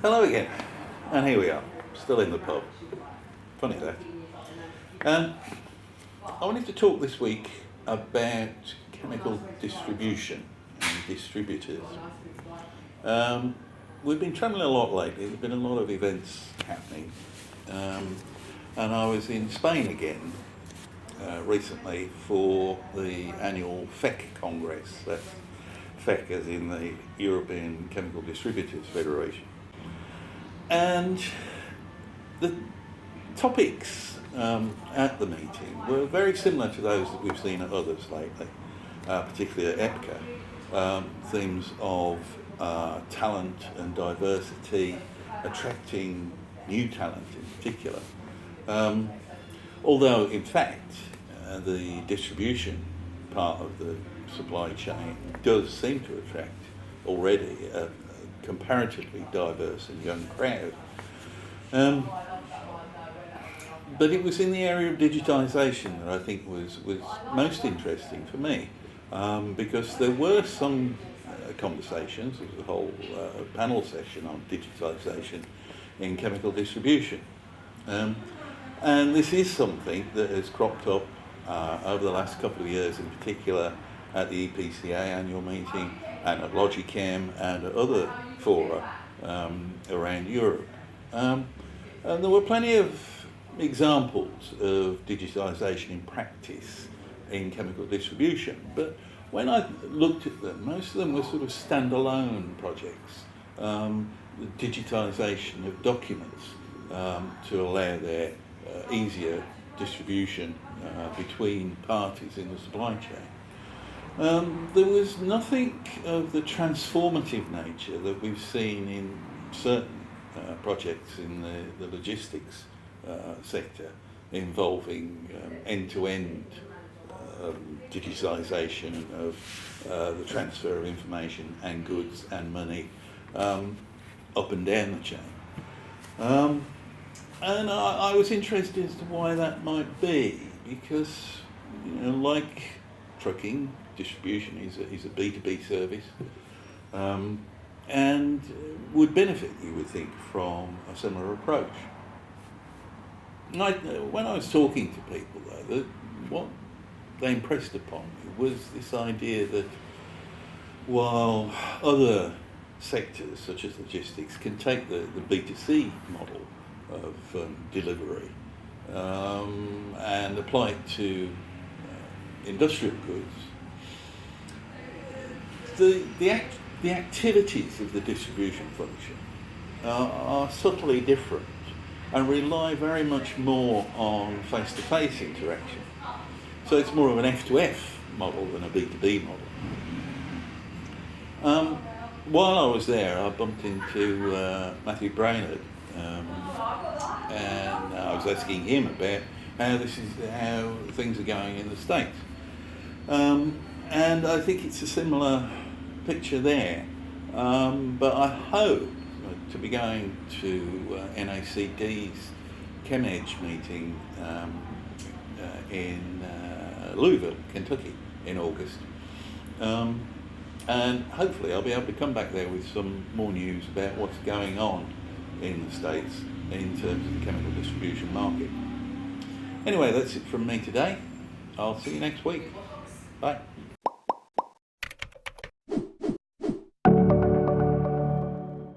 Hello again, and here we are, still in the pub. Funny that. I wanted to talk this week about chemical distribution and distributors. We've been travelling a lot lately, there's been a lot of events happening, and I was in Spain again recently for the annual FECC Congress, that's FECC as in the European Chemical Distributors Federation. And the topics at the meeting were very similar to those that we've seen at others lately, particularly at EPCA. Themes of talent and diversity, attracting new talent in particular. Although in fact the distribution part of the supply chain does seem to attract already a comparatively diverse and young crowd. But it was in the area of digitisation that I think was most interesting for me, because there were some conversations, there was a whole panel session on digitisation in chemical distribution. And this is something that has cropped up over the last couple of years, in particular at the EPCA annual meeting and at Logichem and at other fora around Europe. And there were plenty of examples of digitisation in practice in chemical distribution, but when I looked at them, most of them were sort of standalone projects. The digitisation of documents to allow their easier distribution between parties in the supply chain. There was nothing of the transformative nature that we've seen in certain projects in the logistics sector involving end-to-end digitisation of the transfer of information and goods and money up and down the chain. And I was interested as to why that might be, because, like trucking, distribution is a B2B service, and would benefit, you would think, from a similar approach. When I was talking to people, though, what they impressed upon me was this idea that while other sectors, such as logistics, can take the B2C model of delivery and apply it to industrial goods, the activities of the distribution function are subtly different and rely very much more on face-to-face interaction. So it's more of an F2F model than a B2B model. While I was there, I bumped into Matthew Brainerd, and I was asking him about how things are going in the States. And I think it's a similar picture there. But I hope to be going to NACD's ChemEdge meeting in Louisville, Kentucky in August. And hopefully I'll be able to come back there with some more news about what's going on in the States in terms of the chemical distribution market. Anyway, that's it from me today. I'll see you next week. Bye.